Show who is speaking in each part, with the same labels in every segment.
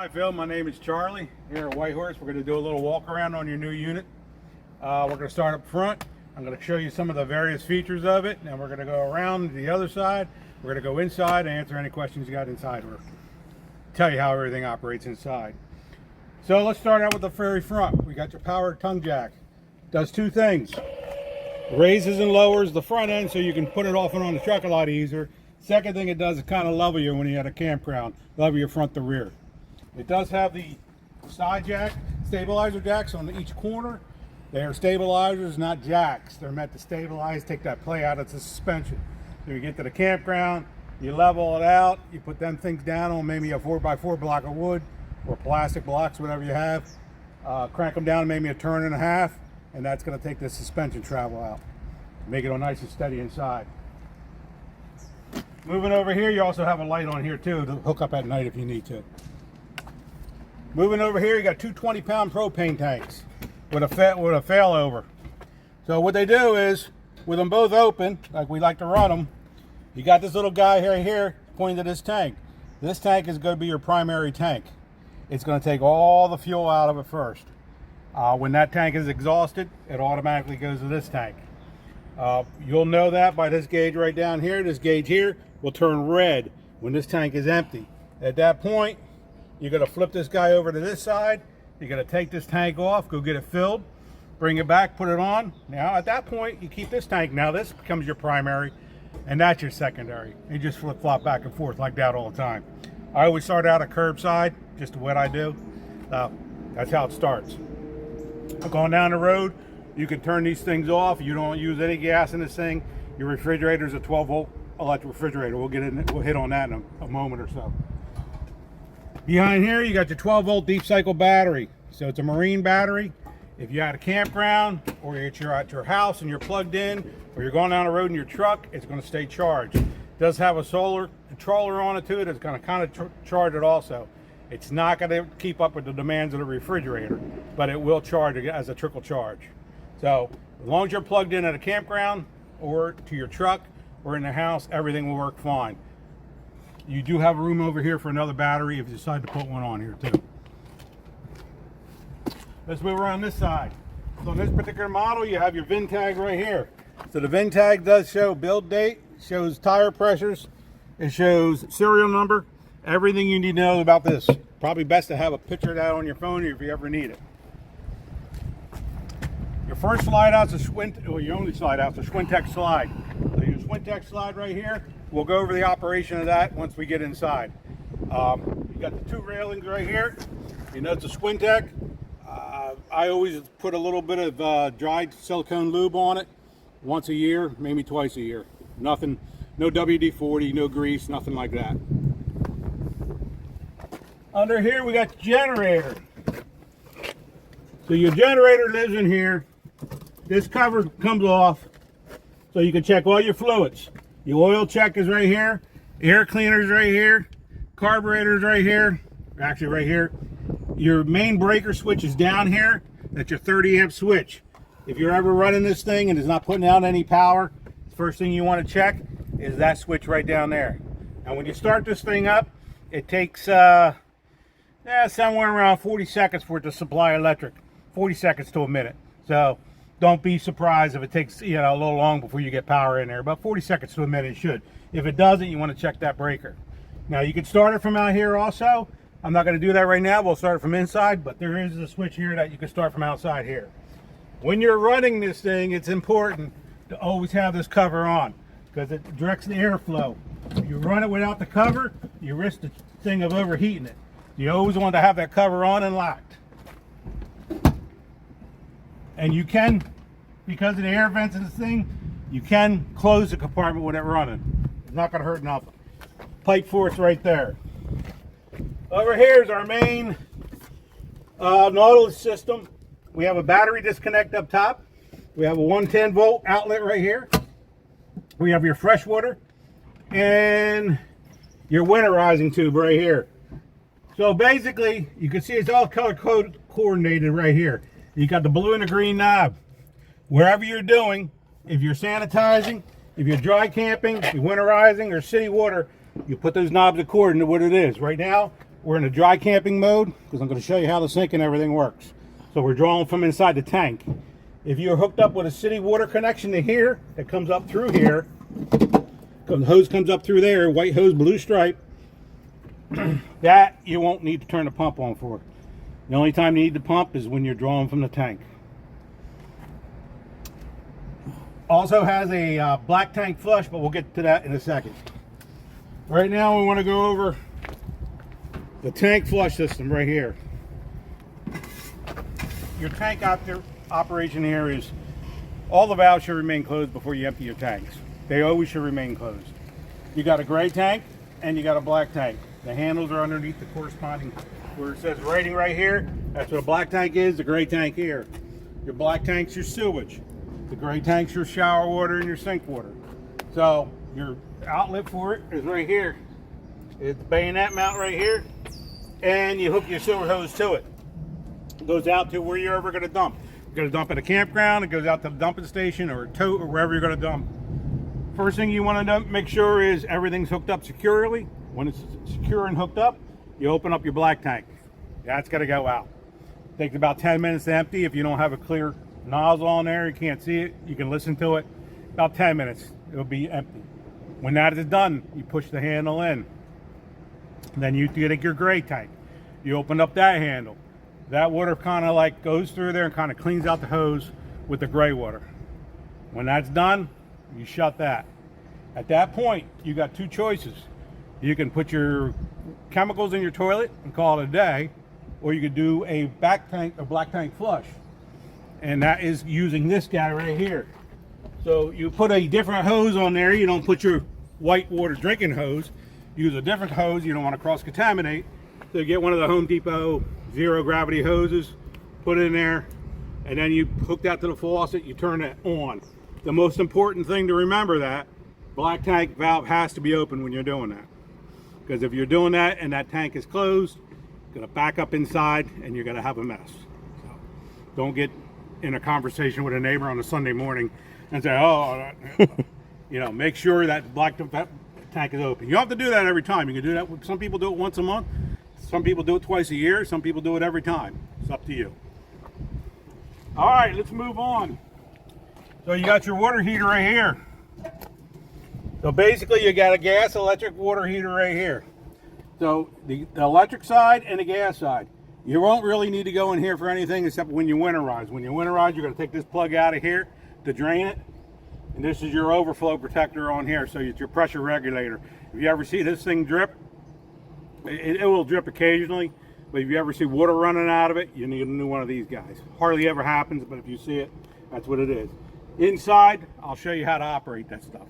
Speaker 1: Hi Phil, my name is Charlie here at Whitehorse. We're going to do a little walk around on your new unit. We're going to start up front. I'm going to show you some of the various features of it, and we're going to go around to the other side. We're going to go inside and answer any questions you got inside, or tell you how everything operates inside. So let's start out with the very front. We got your power tongue jack. Does two things. Raises and lowers the front end so you can put it off and on the truck a lot easier. Second thing it does is kind of level you when you're at a campground. Level your front to rear. It does have the side jack, stabilizer jacks on each corner. They are stabilizers, not jacks. They're meant to stabilize, take that play out of the suspension. So you get to the campground, you level it out, you put them things down on maybe a 4x4 block of wood or plastic blocks, whatever you have. Crank them down maybe a turn and a half, and that's going to take the suspension travel out. Make it all nice and steady inside. Moving over here, you also have a light on here too to hook up at night if you need to. Moving over here, you got two 20-pound propane tanks with a failover. So what they do is, with them both open, like we like to run them, you got this little guy right here pointing to this tank. This tank is going to be your primary tank. It's going to take all the fuel out of it first. When that tank is exhausted, it automatically goes to this tank. You'll know that by this gauge right down here. This gauge here will turn red when this tank is empty. At that point, you're going to flip this guy over to this side. You're going to take this tank off, go get it filled, bring it back, put it on. Now at that point, you keep this tank. Now this becomes your primary, and that's your secondary. You just flip-flop back and forth like that all the time. I always start out at curbside, just what I do. That's how it starts. Going down the road, you can turn these things off. You don't use any gas in this thing. Your refrigerator is a 12-volt electric refrigerator. We'll hit on that in a moment or so. Behind here, you got your 12-volt deep cycle battery. So it's a marine battery. If you're at a campground, or you're at your house and you're plugged in, or you're going down the road in your truck, it's going to stay charged. It does have a solar controller on it too. It's going to kind of charge it also. It's not going to keep up with the demands of the refrigerator, but it will charge as a trickle charge. So as long as you're plugged in at a campground, or to your truck, or in the house, everything will work fine. You do have room over here for another battery if you decide to put one on here too. Let's move around this side. So on this particular model, you have your VIN tag right here. So the VIN tag does show build date, shows tire pressures, it shows serial number, everything you need to know about this. Probably best to have a picture of that on your phone if you ever need it. Your first slide out's a Schwintek, or your only slide out's a Schwintek slide. So your Schwintek slide right here, we'll go over the operation of that once we get inside. You got the two railings right here. You know it's a Schwintek. I always put a little bit of dried silicone lube on it once a year, maybe twice a year. Nothing, no WD-40, no grease, nothing like that. Under here we got the generator. So your generator lives in here. This cover comes off so you can check all your fluids. Your oil check is right here, air cleaner's right here, carburetor's right here, actually right here. Your main breaker switch is down here. That's your 30 amp switch. If you're ever running this thing and it's not putting out any power, the first thing you want to check is that switch right down there. And when you start this thing up, it takes somewhere around 40 seconds for it to supply electric. 40 seconds to a minute. So don't be surprised if it takes a little long before you get power in there. About 40 seconds to a minute it should. If it doesn't, you want to check that breaker. Now you can start it from out here also. I'm not going to do that right now. We'll start it from inside, but there is a switch here that you can start from outside here. When you're running this thing, it's important to always have this cover on because it directs the airflow. If you run it without the cover, you risk the thing of overheating it. You always want to have that cover on and locked. And you can, because of the air vents in this thing, you can close the compartment with it running. It's not going to hurt nothing. Pipe force right there. Over here is our main Nautilus system. We have a battery disconnect up top. We have a 110 volt outlet right here. We have your fresh water and your winterizing tube right here. So basically, you can see it's all color coordinated right here. You got the blue and the green knob. Wherever you're doing, if you're sanitizing, if you're dry camping, if you're winterizing or city water, you put those knobs according to what it is. Right now, We're in a dry camping mode because I'm going to show you how the sink and everything works. So we're drawing from inside the tank. If you're hooked up with a city water connection to here, it comes up through here. The hose comes up through there, white hose, blue stripe. That you won't need to turn the pump on for. The only time you need the pump is when you're drawing from the tank. Also has a black tank flush, but we'll get to that in a second. Right now we want to go over the tank flush system right here. Your tank operation here is all the valves should remain closed before you empty your tanks. They always should remain closed. You got a gray tank and you got a black tank. The handles are underneath the corresponding, where it says rating right here. That's what a black tank is, the gray tank here. Your black tank's your sewage. The gray tank's your shower water and your sink water. So your outlet for it is right here. It's the bayonet mount right here. And you hook your sewer hose to it. It goes out to where you're ever going to dump. You're going to dump at a campground, it goes out to the dumping station or a tote or wherever you're going to dump. First thing you want to make sure is everything's hooked up securely. When it's secure and hooked up, you open up your black tank. That's got to go out. It takes about 10 minutes to empty. If you don't have a clear nozzle on there, you can't see it, you can listen to it. About 10 minutes, it'll be empty. When that is done, you push the handle in. Then you get your gray tank. You open up that handle. That water kind of like goes through there and kind of cleans out the hose with the gray water. When that's done, you shut that. At that point, you got two choices. You can put your chemicals in your toilet and call it a day, or you could do a black tank flush. And that is using this guy right here. So you put a different hose on there. You don't put your white water drinking hose. Use a different hose. You don't want to cross-contaminate. So you get one of the Home Depot zero gravity hoses, put it in there, and then you hook that to the faucet, you turn it on. The most important thing to remember, that black tank valve has to be open when you're doing that. Because if you're doing that and that tank is closed, it's going to back up inside and you're going to have a mess. So don't get in a conversation with a neighbor on a Sunday morning and say, oh, you know, make sure that black tank is open. You don't have to do that every time. You can do that. Some people do it once a month. Some people do it twice a year. Some people do it every time. It's up to you. All right, let's move on. So you got your water heater right here. So basically you got a gas electric water heater right here. So the electric side and the gas side. You won't really need to go in here for anything except when you winterize. When you winterize, you're going to take this plug out of here to drain it. And this is your overflow protector on here, so it's your pressure regulator. If you ever see this thing drip, it will drip occasionally, but if you ever see water running out of it, you need a new one of these guys. Hardly ever happens, but if you see it, that's what it is. Inside, I'll show you how to operate that stuff.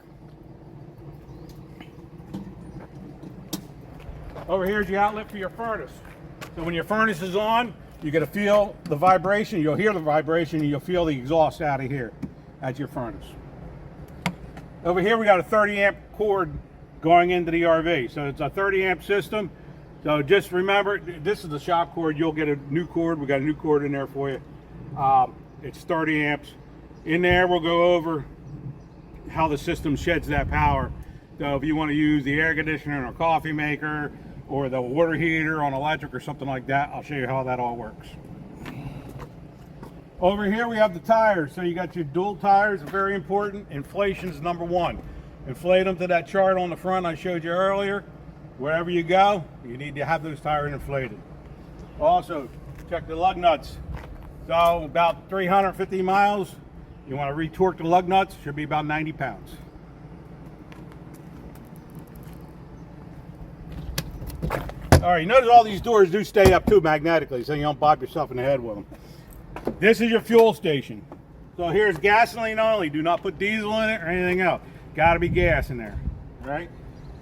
Speaker 1: Over here is your outlet for your furnace. So when your furnace is on, you're going to feel the vibration, you'll hear the vibration, and you'll feel the exhaust out of here. That's your furnace. Over here we got a 30 amp cord going into the RV. So it's a 30 amp system. So just remember, this is the shop cord. You'll get a new cord. We got a new cord in there for you. It's 30 amps. In there we'll go over how the system sheds that power. So if you want to use the air conditioner or coffee maker or the water heater on electric or something like that, I'll show you how that all works. Over here we have the tires. So you got your dual tires, very important. Inflation is number one. Inflate them to that chart on the front I showed you earlier. Wherever you go, you need to have those tires inflated. Also, check the lug nuts. So about 350 miles, you want to retorque the lug nuts, should be about 90 pounds. All right, you notice all these doors do stay up too magnetically, so you don't bop yourself in the head with them. This is your fuel station. So here's gasoline only. Do not put diesel in it or anything else. Got to be gas in there, right?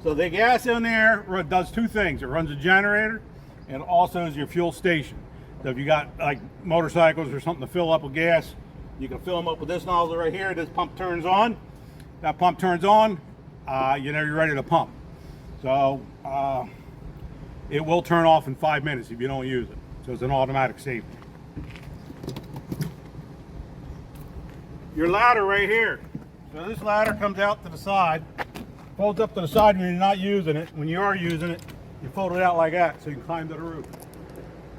Speaker 1: So the gas in there does two things. It runs a generator and also is your fuel station. So if you got like motorcycles or something to fill up with gas, you can fill them up with this nozzle right here. This pump turns on. That pump turns on, you know you're ready to pump. So it will turn off in 5 minutes if you don't use it. So it's an automatic safety. Your ladder right here. So this ladder comes out to the side, folds up to the side when you're not using it. When you are using it, You fold it out like that so you can climb to the roof.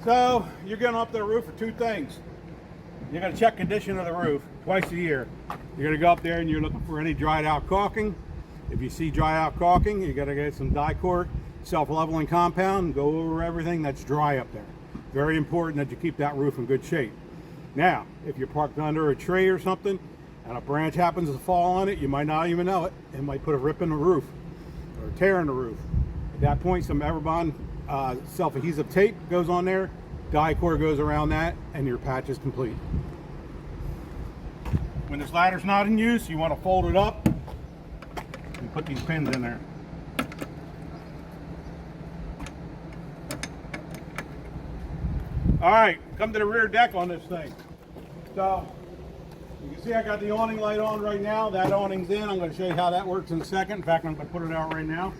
Speaker 1: So you're going up to the roof for two things. You're going to check condition of the roof twice a year. You're going to go up there and you're looking for any dried out caulking. If you see dry out caulking, you got to get some Dicor self-leveling compound and go over everything that's dry up there. Very important that you keep that roof in good shape. Now, if you're parked under a tree or something and a branch happens to fall on it, you might not even know it. It might put a rip in the roof or a tear in the roof. At that point, some Everbond self-adhesive tape goes on there, Dicor goes around that, and your patch is complete. When this ladder's not in use, you want to fold it up and put these pins in there. All right, come to the rear deck on this thing. So you can see I got the awning light on right now. That awning's in. I'm going to show you how that works in a second. In fact, I'm going to put it out right now.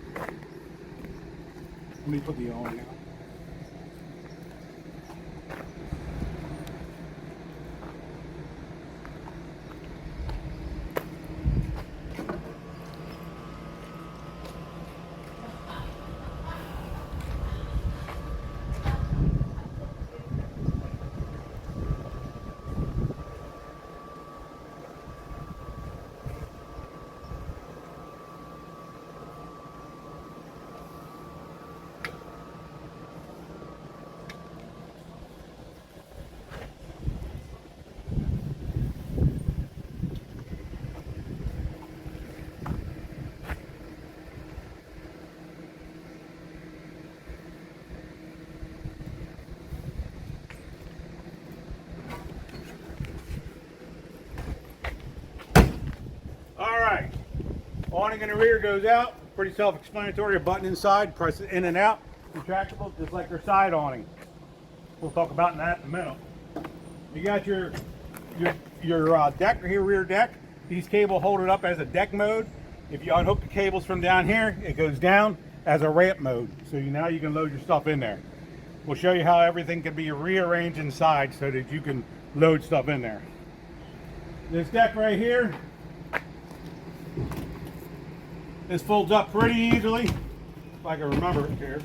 Speaker 1: Let me put the awning out. Awning in the rear goes out, pretty self-explanatory. A button inside, press it in and out, retractable, just like your side awning. We'll talk about that in a minute. You got your deck here, rear deck. These cables hold it up as a deck mode. If you unhook the cables from down here, it goes down as a ramp mode. So now you can load your stuff in there. We'll show you how everything can be rearranged inside so that you can load stuff in there. This deck right here, this folds up pretty easily, if I can remember it here.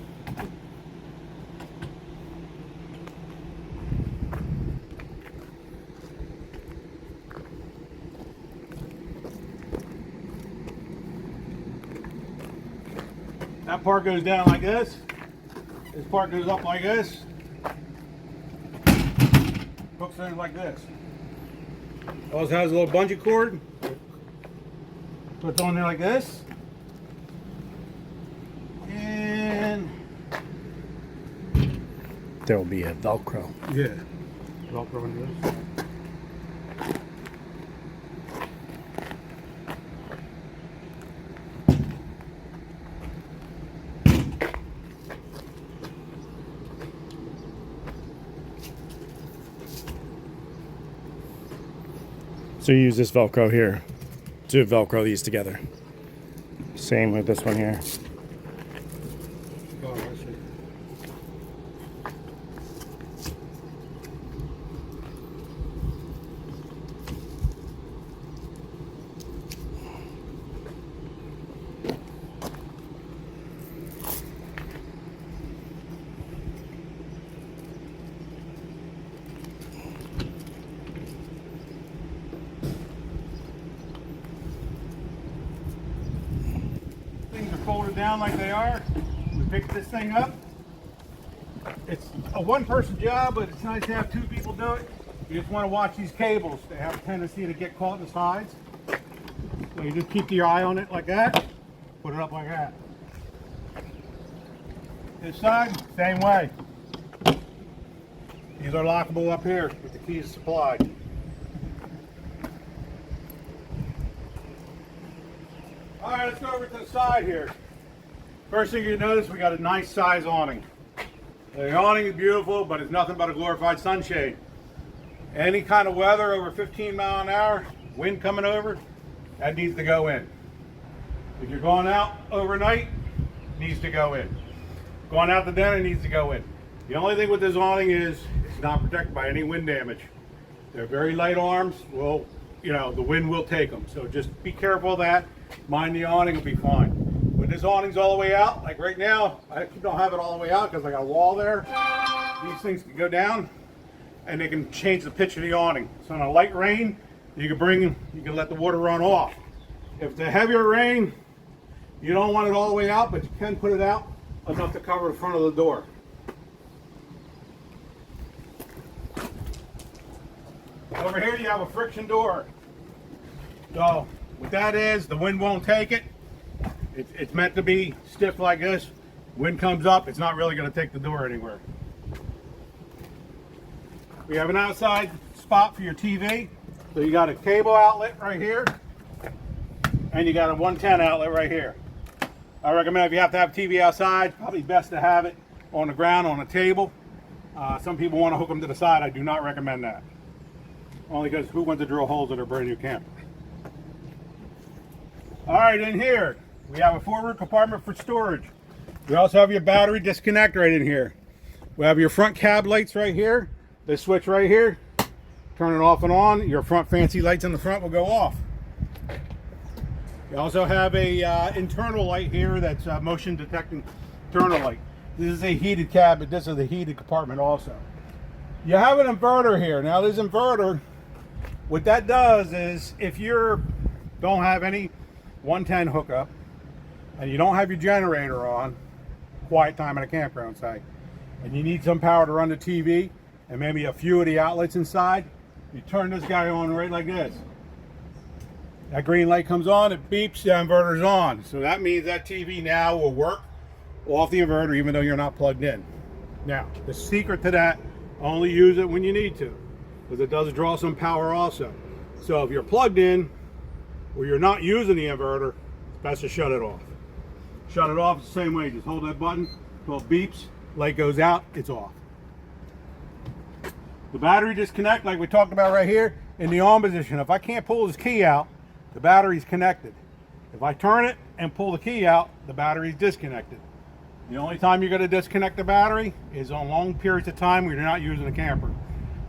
Speaker 1: That part goes down like this. This part goes up like this. Hooks in like this. Also has a little bungee cord. Puts on there like this. And
Speaker 2: there will be a Velcro.
Speaker 1: Yeah. Velcro into this.
Speaker 2: So you use this Velcro here to Velcro these together. Same with this one here.
Speaker 1: Folded down like they are. We pick this thing up. It's a one-person job, but it's nice to have two people do it. You just want to watch these cables. They have a tendency to get caught in the sides. So you just keep your eye on it like that. Put it up like that. This side, same way. These are lockable up here with the keys supplied. All right, let's go over to the side here. First thing you notice, we got a nice size awning. The awning is beautiful, but it's nothing but a glorified sunshade. Any kind of weather over 15 mile an hour, wind coming over, that needs to go in. If you're going out overnight, it needs to go in. Going out to dinner, needs to go in. The only thing with this awning is it's not protected by any wind damage. They're very light arms. Well, you know, the wind will take them. So just be careful of that. Mind the awning will be fine. When this awning's all the way out, like right now, I don't have it all the way out because I got a wall there. These things can go down and they can change the pitch of the awning. So in a light rain, you can let the water run off. If it's a heavier rain, you don't want it all the way out, but you can put it out enough to cover the front of the door. Over here you have a friction door. So what that is, the wind won't take it. It's meant to be stiff like this. Wind comes up, it's not really going to take the door anywhere. We have an outside spot for your TV. So you got a cable outlet right here, and you got a 110 outlet right here. I recommend if you have to have TV outside, probably best to have it on the ground on a table. Some people want to hook them to the side. I do not recommend that. Only because who wants to drill holes in a brand new camper? All right, in here, we have a forward compartment for storage. We also have your battery disconnect right in here. We have your front cab lights right here. This switch right here, turn it off and on. Your front fancy lights in the front will go off. You also have a internal light here that's motion detecting internal light. This is a heated cab, but this is a heated compartment also. You have an inverter here. Now this inverter, what that does is if you don't have any 110 hookup and you don't have your generator on, quiet time at a campground site, and you need some power to run the TV and maybe a few of the outlets inside, you turn this guy on right like this. That green light comes on, it beeps, the inverter's on. So that means that TV now will work off the inverter even though you're not plugged in. Now, the secret to that, only use it when you need to, because it does draw some power also. So if you're plugged in or you're not using the inverter, it's best to shut it off. Shut it off the same way, just hold that button until it beeps, light goes out, it's off. The battery disconnect, like we talked about right here, in the on position. If I can't pull this key out, the battery's connected. If I turn it and pull the key out, the battery's disconnected. The only time you're going to disconnect the battery is on long periods of time when you're not using the camper.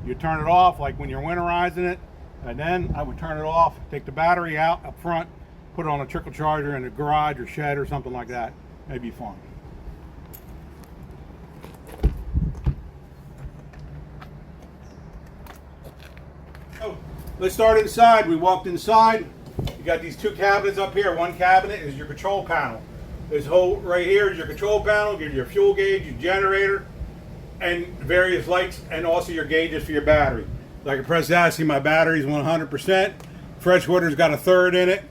Speaker 1: You turn it off like when you're winterizing it, and then I would turn it off, take the battery out up front, put it on a trickle charger in a garage or shed or something like that. That'd be fun. So, let's start inside. We walked inside. You got these two cabinets up here. One cabinet is your control panel. This hole right here is your control panel, gives you your fuel gauge, your generator, and various lights, and also your gauges for your battery. So I can press that, see my battery's 100%. Freshwater's got a third in it.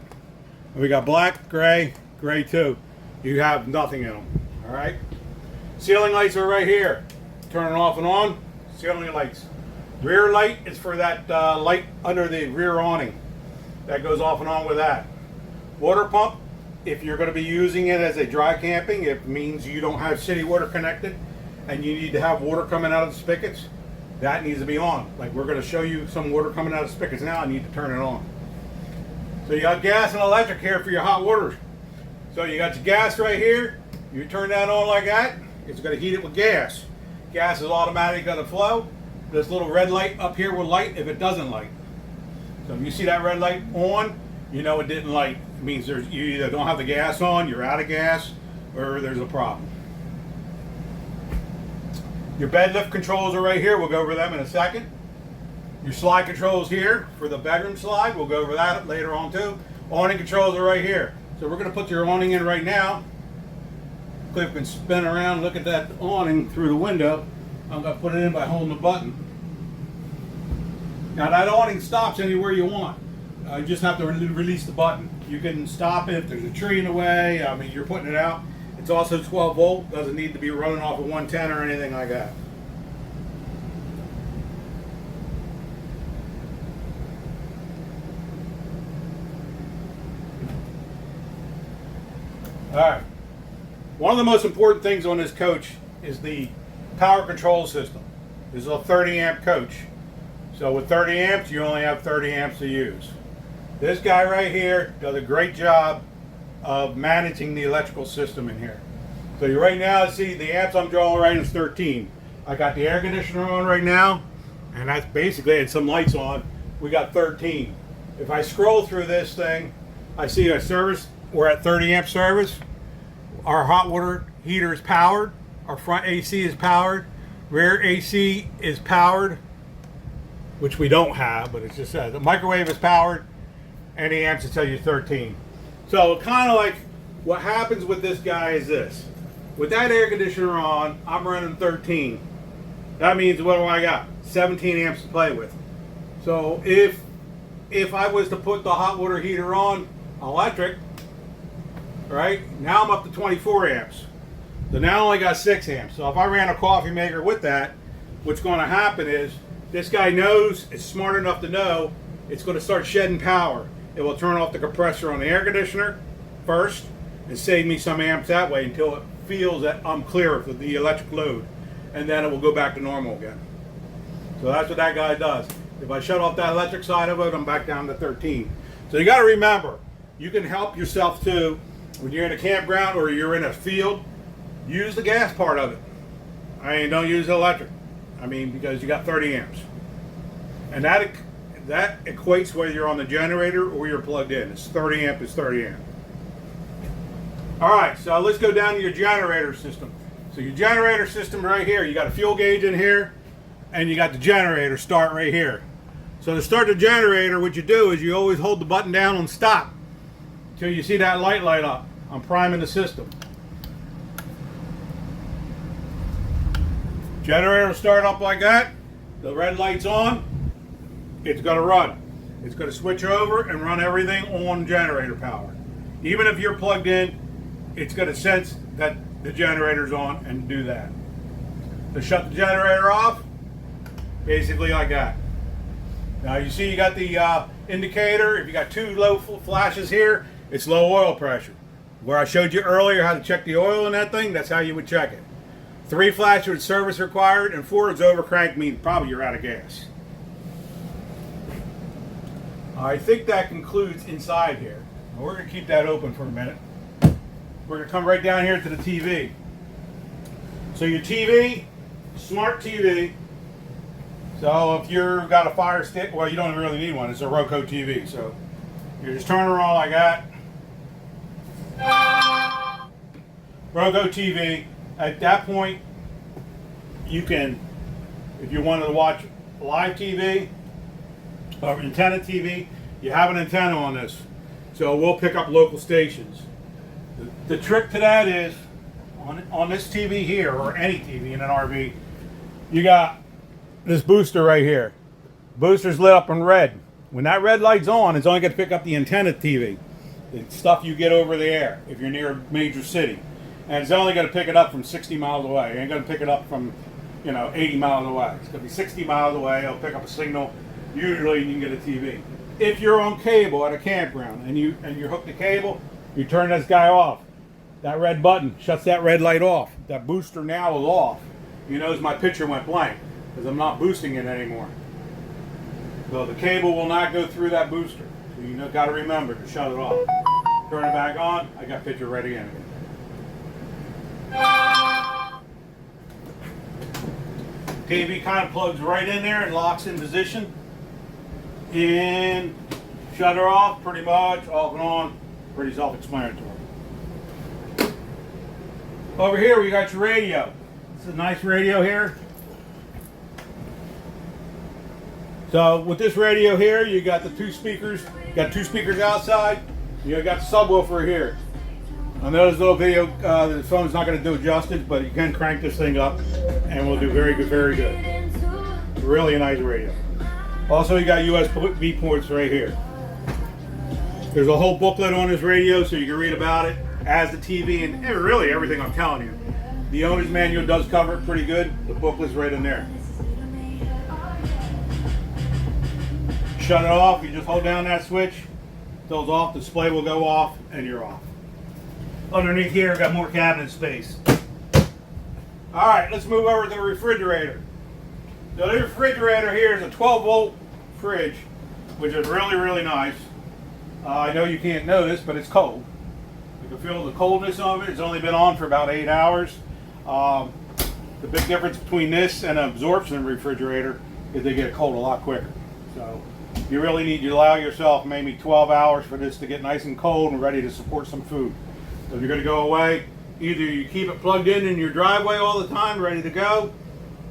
Speaker 1: And we got black, gray, gray too. You have nothing in them, all right? Ceiling lights are right here. Turn it off and on, ceiling lights. Rear light is for that light under the rear awning. That goes off and on with that. Water pump, if you're going to be using it as a dry camping, it means you don't have city water connected and you need to have water coming out of the spigots, that needs to be on. Like we're going to show you some water coming out of the spigots now, I need to turn it on. So you got gas and electric here for your hot water. So you got your gas right here, you turn that on like that, it's going to heat it with gas. Gas is automatically going to flow. This little red light up here will light if it doesn't light. So if you see that red light on, you know it didn't light. It means you either don't have the gas on, you're out of gas, or there's a problem. Your bed lift controls are right here. We'll go over them in a second. Your slide controls here for the bedroom slide. We'll go over that later on too. Awning controls are right here. So we're going to put your awning in right now. Cliff can spin around and look at that awning through the window. I'm going to put it in by holding the button. Now that awning stops anywhere you want. You just have to release the button. You can stop it if there's a tree in the way. I mean, you're putting it out. It's also 12 volt. Doesn't need to be running off of 110 or anything like that. All right. One of the most important things on this coach is the power control system. This is a 30 amp coach. So with 30 amps, you only have 30 amps to use. This guy right here does a great job of managing the electrical system in here. So you right now see the amps I'm drawing right is 13. I got the air conditioner on right now, and that's basically, and some lights on. We got 13. If I scroll through this thing, I see a service. We're at 30 amp service. our hot water heater is powered, our front AC is powered, rear AC is powered, which we don't have, but it's just says the microwave is powered, and the amps will tell you 13. So kind of like what happens with this guy is this. With that air conditioner on, I'm running 13. That means what do I got? 17 amps to play with. So if I was to put the hot water heater on electric, right, now I'm up to 24 amps. So now I only got 6 amps. So if I ran a coffee maker with that, what's going to happen is this guy knows, it's smart enough to know it's going to start shedding power. It will turn off the compressor on the air conditioner first and save me some amps that way until it feels that I'm clear of the electric load, and then it will go back to normal again. So that's what that guy does. If I shut off that electric side of it, I'm back down to 13. So you got to remember, you can help yourself too when you're in a campground or you're in a field. Use the gas part of it. I mean, don't use the electric. I mean, because you got 30 amps, and that equates whether you're on the generator or you're plugged in. It's 30 amp is 30 amp. All right, so let's go down to your generator system. So your generator system right here, you got a fuel gauge in here, and you got the generator start right here. So to start the generator, what you do is you always hold the button down on stop until you see that light up. I'm priming the system. Generator will start up like that. The red light's on. It's going to run. It's going to switch over and run everything on generator power. Even if you're plugged in, it's going to sense that the generator's on and do that. To shut the generator off, basically like that. Now you see you got the indicator. If you got 2 low flashes here, it's low oil pressure. Where I showed you earlier how to check the oil in that thing, that's how you would check it. 3 flashes, service required, and 4 is over crank, means probably you're out of gas. I think that concludes inside here. We're going to keep that open for a minute. We're going to come right down here to the TV. So your TV, smart TV. So if you've got a Fire Stick, well, you don't really need one. It's a Roku TV. So you just turn her on like that. Roku TV. At that point, you can, if you wanted to watch live TV or antenna TV, you have an antenna on this. So we'll pick up local stations. The trick to that is, on this TV here, or any TV in an RV, you got this booster right here. Booster's lit up in red. When that red light's on, it's only going to pick up the antenna TV, the stuff you get over the air if you're near a major city. And it's only going to pick it up from 60 miles away. It ain't going to pick it up from, 80 miles away. It's going to be 60 miles away. It'll pick up a signal. Usually you can get a TV. If you're on cable at a campground and you're hooked to cable, you turn this guy off. That red button shuts that red light off. That booster now is off. You notice my picture went blank because I'm not boosting it anymore. So the cable will not go through that booster. So you got to remember to shut it off. Turn it back on. I got picture ready again. TV kind of plugs right in there and locks in position. And shut her off, pretty much, off and on, pretty self-explanatory. Over here we got your radio. It's a nice radio here. So with this radio here, you got the 2 speakers. You got 2 speakers outside. You got the subwoofer here. I know this little video, the phone's not going to do justice, but you can crank this thing up and we'll do very good, very good. Really a nice radio. Also, you got USB ports right here. There's a whole booklet on this radio so you can read about it as the TV and really everything I'm telling you. The owner's manual does cover it pretty good. The booklet's right in there. Shut it off, you just hold down that switch, till it's off, the display will go off, and you're off. Underneath here, I've got more cabinet space. Alright, let's move over to the refrigerator. So the refrigerator here is a 12-volt fridge, which is really, really nice. I know you can't notice, but it's cold. You can feel the coldness of it. It's only been on for about 8 hours. The big difference between this and an absorption refrigerator is they get cold a lot quicker. So you really need to allow yourself maybe 12 hours for this to get nice and cold and ready to support some food. So if you're going to go away, Either you keep it plugged in your driveway all the time, ready to go,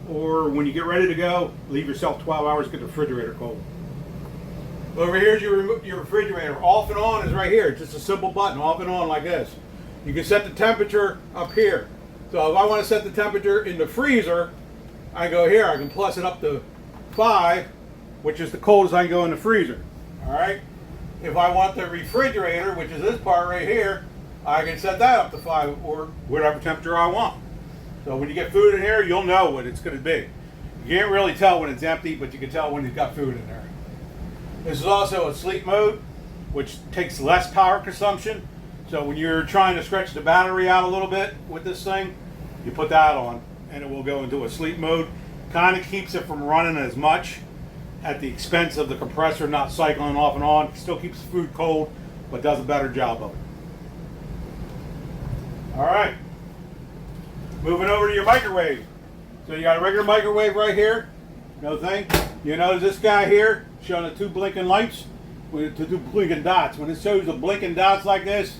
Speaker 1: or when you get ready to go, leave yourself 12 hours to get the refrigerator cold. Over here's your refrigerator. Off and on is right here. It's just a simple button, off and on like this. You can set the temperature up here. So if I want to set the temperature in the freezer, I go here. I can plus it up to 5, which is the coldest I can go in the freezer. All right. If I want the refrigerator, which is this part right here, I can set that up to 5 or whatever temperature I want. So when you get food in here, you'll know what it's going to be. You can't really tell when it's empty, but you can tell when you've got food in there. This is also a sleep mode, which takes less power consumption. So when you're trying to stretch the battery out a little bit with this thing, you put that on and it will go into a sleep mode. Kind of keeps it from running as much at the expense of the compressor not cycling off and on. Still keeps the food cold, but does a better job of it. All right, moving over to your microwave. So you got a regular microwave right here, no thing. You notice this guy here showing the 2 blinking lights with the 2 blinking dots. When it shows the blinking dots like this,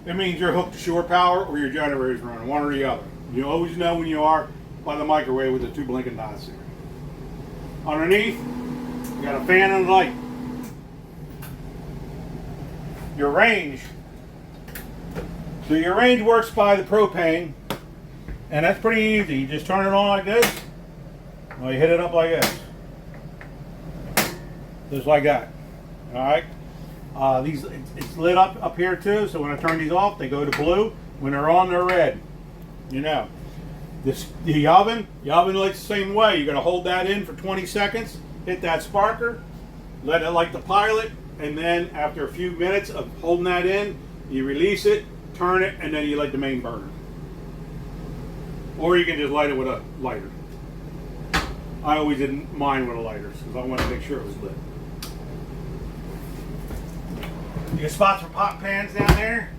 Speaker 1: it means you're hooked to shore power or your generator's running, one or the other. You always know when you are by the microwave with the 2 blinking dots there. Underneath, you got a fan and a light. Your range. So your range works by the propane, and that's pretty easy. You just turn it on like this, or you hit it up like this. Just like that. Alright? It's lit up here too, so when I turn these off, they go to blue. When they're on, they're red. You know. The oven lights the same way. You're going to hold that in for 20 seconds, hit that sparker, let it light the pilot, and then after a few minutes of holding that in, you release it, turn it, and then you light the main burner. Or you can just light it with a lighter. I always didn't mind with a lighter because I wanted to make sure it was lit. You got spots for pot pans down there.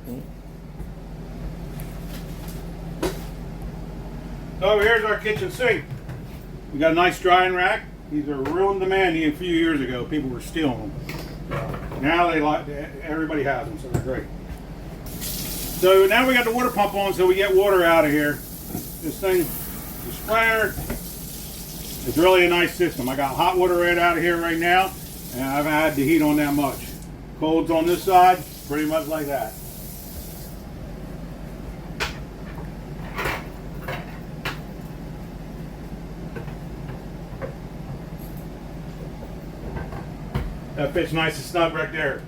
Speaker 1: So here's our kitchen sink. We got a nice drying rack. These are real in demand a few years ago. People were stealing them. Now everybody has them, so they're great. So now we got the water pump on, so we get water out of here. This thing, the sprayer, it's really a nice system. I got hot water right out of here right now, and I haven't had the heat on that much. Cold's on this side, pretty much like that. That fits nice and snug right there.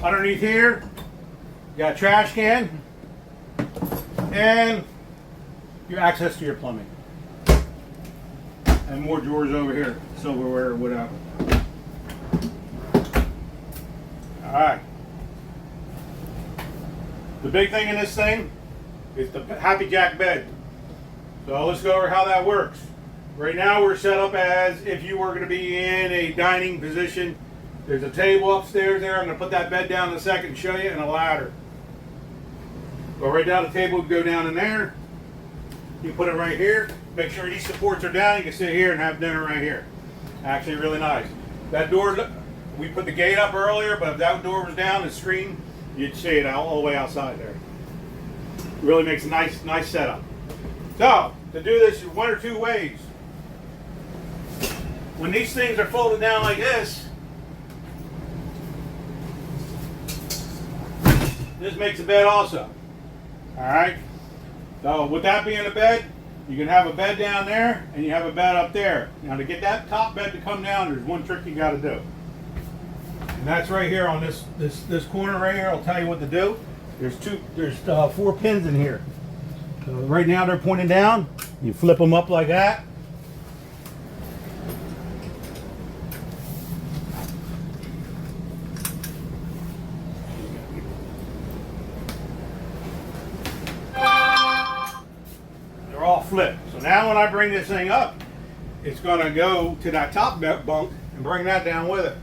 Speaker 1: Underneath here, you got a trash can and your access to your plumbing. And more drawers over here, silverware or whatever. Alright. The big thing in this thing is the HappiJac bed. So let's go over how that works. Right now we're set up as if you were going to be in a dining position. There's a table upstairs there. I'm going to put that bed down in a second and show you, and a ladder. Go right down the table, go down in there. You put it right here. Make sure these supports are down. You can sit here and have dinner right here. Actually really nice. That door, we put the gate up earlier, but if that door was down and screen, you'd see it all the way outside there. Really makes a nice setup. So, to do this is one or two ways. When these things are folded down like this makes a bed also. Alright? So with that being a bed, you can have a bed down there and you have a bed up there. Now to get that top bed to come down, there's one trick you got to do. And that's right here on this corner right here. I'll tell you what to do. There's 4 pins in here. So right now they're pointing down. You flip them up like that. All flip. So now when I bring this thing up, it's going to go to that top bunk and bring that down with it.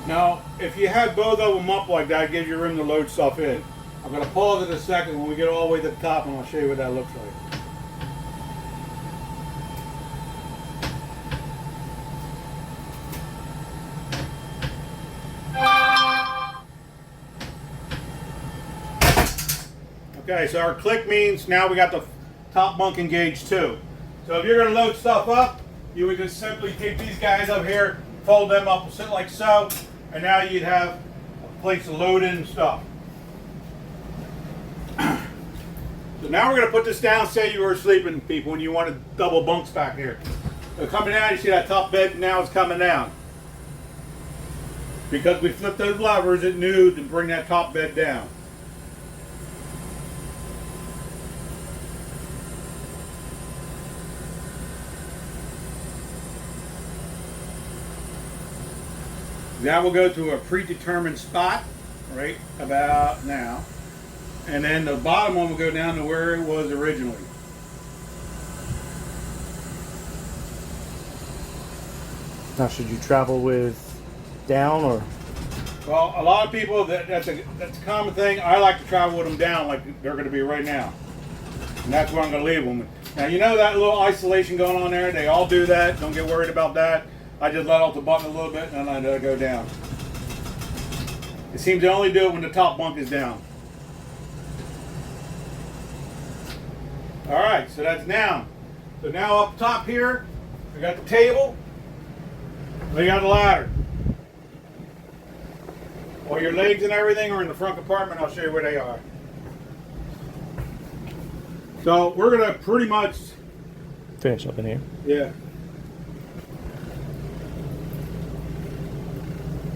Speaker 1: Now, if you had both of them up like that, it gives you room to load stuff in. I'm going to pause it a second when we get all the way to the top, and I'll show you what that looks like. Okay, so our click means now we got the top bunk engaged too. So if you're going to load stuff up, you would just simply take these guys up here, fold them up, sit like so, and now you'd have a place to load in stuff. So now we're going to put this down. Say you were sleeping, people, and you wanted double bunks back here. So coming down, you see that top bed now is coming down. Because we flipped those levers, it knew to bring that top bed down. Now we'll go to a predetermined spot, right about now. And then the bottom one will go down to where it was originally.
Speaker 2: Now, should you travel with down or?
Speaker 1: Well, a lot of people, that's a common thing. I like to travel with them down like they're going to be right now. And that's where I'm going to leave them. Now, you know that little isolation going on there? They all do that. Don't get worried about that. I just let off the button a little bit and then I let it go down. It seems to only do it when the top bunk is down. Alright, so that's down. So now up top here, we got the table, we got the ladder. All your legs and everything are in the front compartment. I'll show you where they are. So we're going to pretty much
Speaker 2: finish up in here.
Speaker 1: Yeah.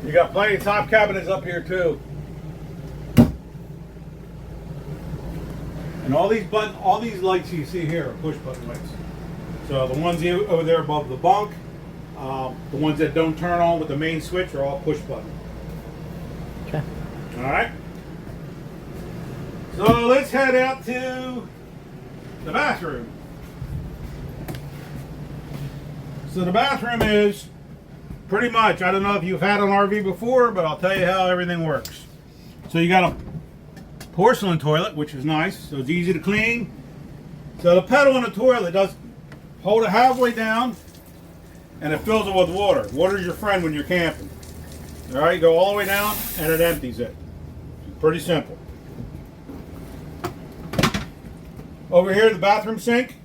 Speaker 1: You got plenty of top cabinets up here too. And all these lights you see here are push button lights. So the ones over there above the bunk, the ones that don't turn on with the main switch are all push button.
Speaker 2: Okay.
Speaker 1: All right. So let's head out to the bathroom. So the bathroom is pretty much, I don't know if you've had an RV before, but I'll tell you how everything works. So you got a porcelain toilet, which is nice, so it's easy to clean. So the pedal in the toilet does hold it halfway down and it fills it with water. Water's your friend when you're camping. All right, go all the way down and it empties it. Pretty simple. Over here, the bathroom sink.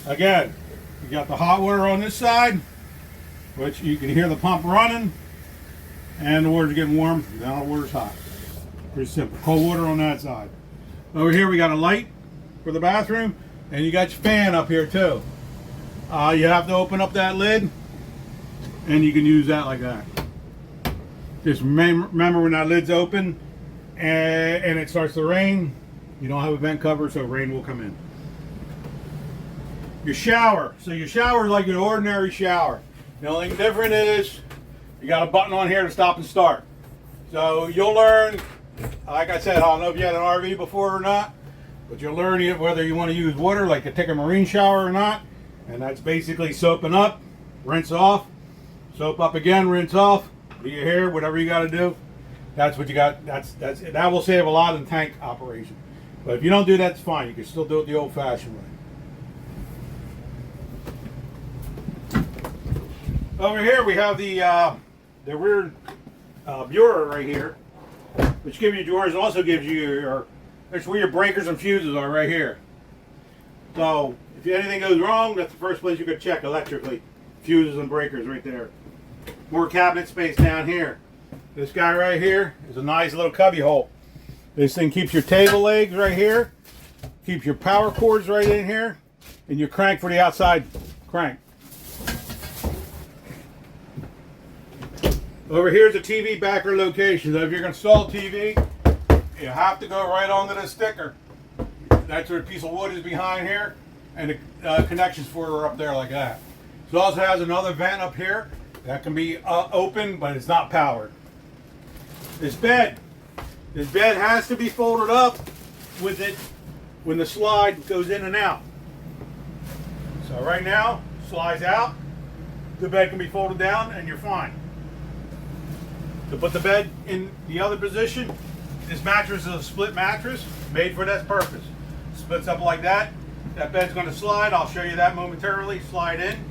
Speaker 1: Again, you got the hot water on this side, which you can hear the pump running, and the water's getting warm. Now the water's hot. Pretty simple. Cold water on that side. Over here we got a light for the bathroom, and you got your fan up here too. You have to open up that lid, and you can use that like that. Just remember when that lid's open and it starts to rain, you don't have a vent cover, so rain will come in. Your shower. So your shower is like an ordinary shower. The only thing different is you got a button on here to stop and start. So you'll learn, like I said, I don't know if you had an RV before or not, but you'll learn whether you want to use water, like to take a marine shower or not. And that's basically soaping up, rinse off, soap up again, rinse off, do your hair, whatever you got to do. That's what you got. That will save a lot in tank operation. But if you don't do that, it's fine. You can still do it the old-fashioned way. Over here we have the rear bureau right here, which gives you drawers. Also gives you that's where your breakers and fuses are right here. So if anything goes wrong, that's the first place you could check electrically. Fuses and breakers right there. More cabinet space down here. This guy right here is a nice little cubby hole. This thing keeps your table legs right here, keeps your power cords right in here, and your crank for the outside crank. Over here is a TV backer location. So if you're going to install a TV, you have to go right onto the sticker. That's where a piece of wood is behind here, and the connections for it are up there like that. So it also has another vent up here that can be open, but it's not powered. This bed has to be folded up with it when the slide goes in and out. So right now, slides out, the bed can be folded down and you're fine. To put the bed in the other position, this mattress is a split mattress made for that purpose. Splits up like that. That bed's going to slide. I'll show you that momentarily. Slide in,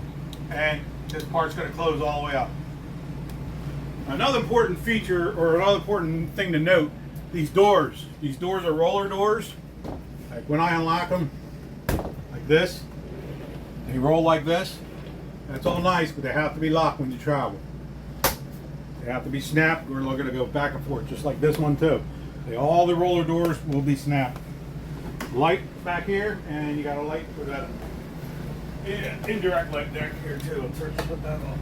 Speaker 1: and this part's going to close all the way up. Another important feature, or another important thing to note, these doors. These doors are roller doors. Like when I unlock them, like this, they roll like this. That's all nice, but they have to be locked when you travel. They have to be snapped. We're going to go back and forth, just like this one too. All the roller doors will be snapped. Light back here, and you got a light for that indirect light back here too. Let's start to put that on.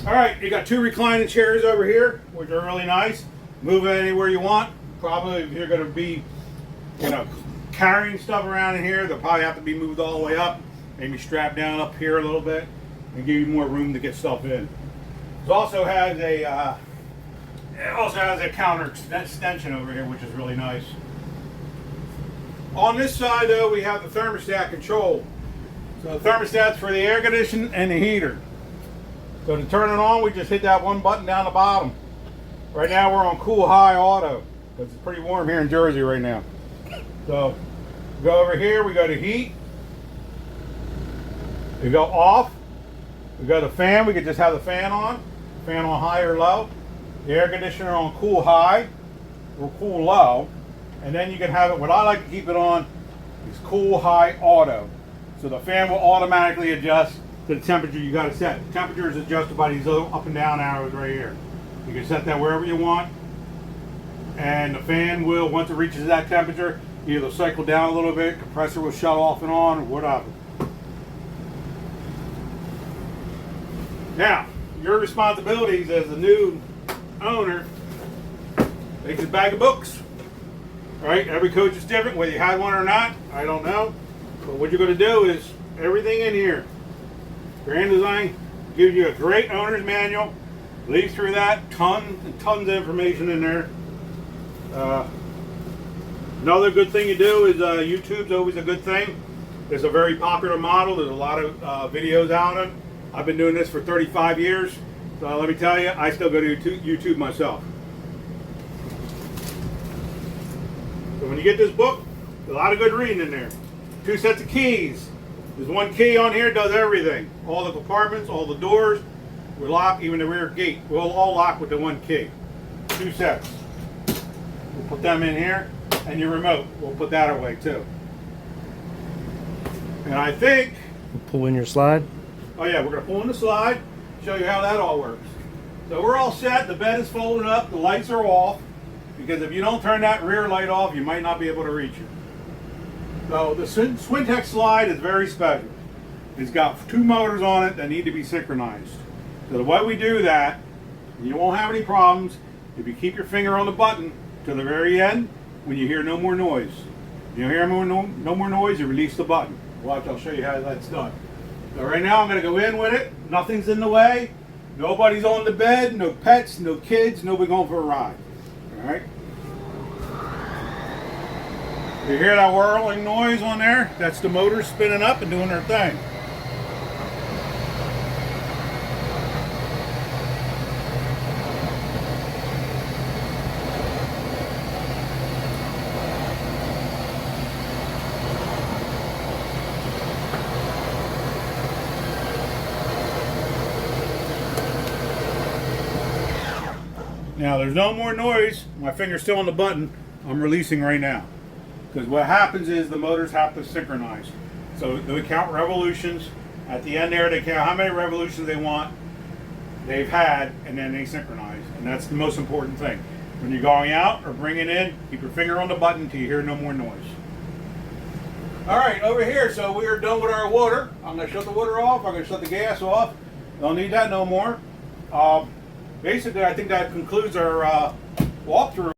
Speaker 1: All right, you got two reclining chairs over here, which are really nice. Move it anywhere you want. Probably if you're going to be, carrying stuff around in here, they'll probably have to be moved all the way up. Maybe strapped down up here a little bit, and give you more room to get stuff in. It also has a counter extension over here, which is really nice. On this side, though, we have the thermostat control. So the thermostat's for the air conditioning and the heater. So to turn it on, we just hit that one button down the bottom. Right now we're on cool high auto because it's pretty warm here in Jersey right now. So we go over here, we go to heat. We go off. We go to fan, we could just have the fan on high or low. The air conditioner on cool high or cool low. And then you can have it, what I like to keep it on is cool high auto. So the fan will automatically adjust to the temperature you got to set. The temperature is adjusted by these little up and down arrows right here. You can set that wherever you want. And the fan will, once it reaches that temperature, either cycle down a little bit, compressor will shut off and on, or whatever. Now, your responsibilities as a new owner, take this bag of books. Right? Every coach is different, whether you had one or not, I don't know. But what you're going to do is everything in here. Grand Design gives you a great owner's manual. Leave through that, tons and tons of information in there. Another good thing you do is YouTube's always a good thing. It's a very popular model. There's a lot of videos out on it. I've been doing this for 35 years. So let me tell you, I still go to YouTube myself. So when you get this book, there's a lot of good reading in there. 2 sets of keys. There's one key on here, does everything. All the compartments, all the doors, we lock, even the rear gate. We'll all lock with the one key. 2 sets. We'll put them in here, and your remote, we'll put that away too. And I think...
Speaker 2: Pull in your slide.
Speaker 1: Oh yeah, we're going to pull in the slide, show you how that all works. So we're all set, the bed is folded up, the lights are off, because if you don't turn that rear light off, you might not be able to reach it. So the Schwintek slide is very special. It's got 2 motors on it that need to be synchronized. So the way we do that, you won't have any problems if you keep your finger on the button to the very end when you hear no more noise. You hear no more noise, you release the button. Watch, I'll show you how that's done. So right now I'm going to go in with it. Nothing's in the way. Nobody's on the bed, no pets, no kids, nobody going for a ride. All right. You hear that whirling noise on there? That's the motor spinning up and doing their thing. Now there's no more noise. My finger's still on the button. I'm releasing right now. Because what happens is the motors have to synchronize. So they count revolutions. At the end there, they count how many revolutions they want, they've had, and then they synchronize. And that's the most important thing. When you're going out or bringing in, keep your finger on the button until you hear no more noise. All right, over here, so we are done with our water. I'm going to shut the water off. I'm going to shut the gas off. Don't need that no more. Basically, I think that concludes our walkthrough.